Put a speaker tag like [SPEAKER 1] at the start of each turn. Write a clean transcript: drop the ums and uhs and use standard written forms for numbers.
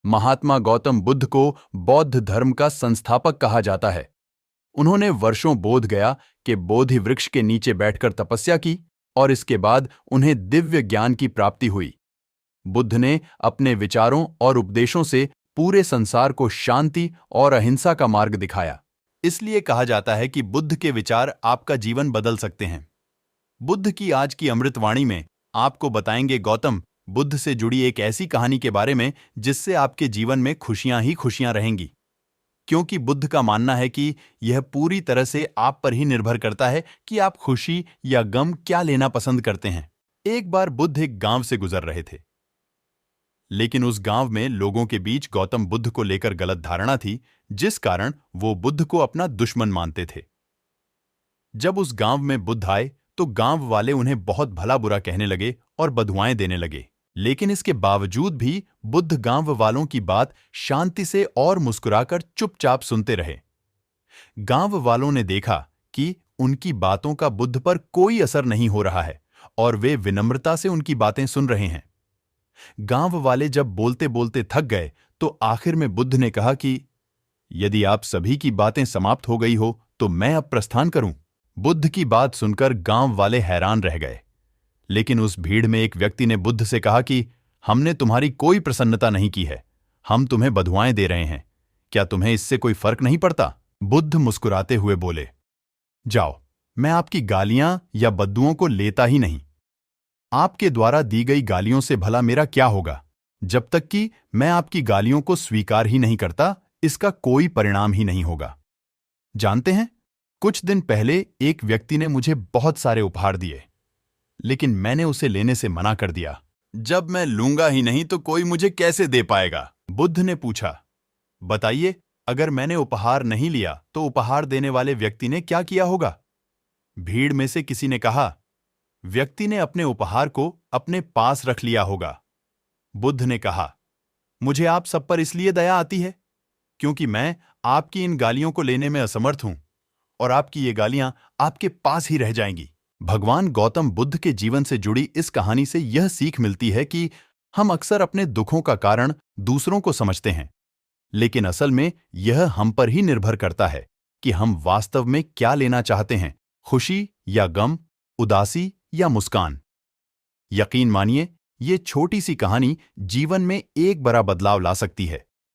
[SPEAKER 1] महात्मा गौतम बुद्ध को बौद्ध धर्म का संस्थापक कहा जाता है। उन्होंने वर्षों बोध गया के बोधि वृक्ष के नीचे बैठकर तपस्या की और इसके बाद उन्हें दिव्य ज्ञान की प्राप्ति हुई। बुद्ध ने अपने विचारों और उपदेशों से पूरे संसार को शांति और अहिंसा का मार्ग दिखाया। इसलिए कहा जाता है कि बुद्ध के विचार आपका जीवन बदल सकते हैं। बुद्ध की आज की अमृतवाणी में आपको बताएंगे गौतम बुद्ध से जुड़ी एक ऐसी कहानी के बारे में जिससे आपके जीवन में खुशियां ही खुशियां रहेंगी, क्योंकि बुद्ध का मानना है कि यह पूरी तरह से आप पर ही निर्भर करता है कि आप खुशी या गम क्या लेना पसंद करते हैं। एक बार बुद्ध एक गांव से गुजर रहे थे, लेकिन उस गांव में लोगों के बीच गौतम बुद्ध को लेकर गलत धारणा थी, जिस कारण वो बुद्ध को अपना दुश्मन मानते थे। जब उस गांव में बुद्ध आए तो गांव वाले उन्हें बहुत भला बुरा कहने लगे और बदुआएं देने लगे, लेकिन इसके बावजूद भी बुद्ध गांव वालों की बात शांति से और मुस्कुराकर चुपचाप सुनते रहे। गांव वालों ने देखा कि उनकी बातों का बुद्ध पर कोई असर नहीं हो रहा है और वे विनम्रता से उनकी बातें सुन रहे हैं। गांव वाले जब बोलते बोलते थक गए तो आखिर में बुद्ध ने कहा कि यदि आप सभी की बातें समाप्त हो गई हो तो मैं अब प्रस्थान करूं। बुद्ध की बात सुनकर गांव वाले हैरान रह गए, लेकिन उस भीड़ में एक व्यक्ति ने बुद्ध से कहा कि हमने तुम्हारी कोई प्रसन्नता नहीं की है, हम तुम्हें बधुआएं दे रहे हैं, क्या तुम्हें इससे कोई फर्क नहीं पड़ता? बुद्ध मुस्कुराते हुए बोले, जाओ, मैं आपकी गालियां या बद्दुओं को लेता ही नहीं। आपके द्वारा दी गई गालियों से भला मेरा क्या होगा? जब तक कि मैं आपकी गालियों को स्वीकार ही नहीं करता, इसका कोई परिणाम ही नहीं होगा। जानते हैं, कुछ दिन पहले एक व्यक्ति ने मुझे बहुत सारे उपहार दिए, लेकिन मैंने उसे लेने से मना कर दिया। जब मैं लूंगा ही नहीं तो कोई मुझे कैसे दे पाएगा? बुद्ध ने पूछा, बताइए, अगर मैंने उपहार नहीं लिया तो उपहार देने वाले व्यक्ति ने क्या किया होगा? भीड़ में से किसी ने कहा, व्यक्ति ने अपने उपहार को अपने पास रख लिया होगा। बुद्ध ने कहा, मुझे आप सब पर इसलिए दया आती है क्योंकि मैं आपकी इन गालियों को लेने में असमर्थ हूं और आपकी ये गालियां आपके पास ही रह जाएंगी। भगवान गौतम बुद्ध के जीवन से जुड़ी इस कहानी से यह सीख मिलती है कि हम अक्सर अपने दुखों का कारण दूसरों को समझते हैं, लेकिन असल में यह हम पर ही निर्भर करता है कि हम वास्तव में क्या लेना चाहते हैं, खुशी या गम, उदासी या मुस्कान। यकीन मानिए, ये छोटी सी कहानी जीवन में एक बड़ा बदलाव ला सकती है।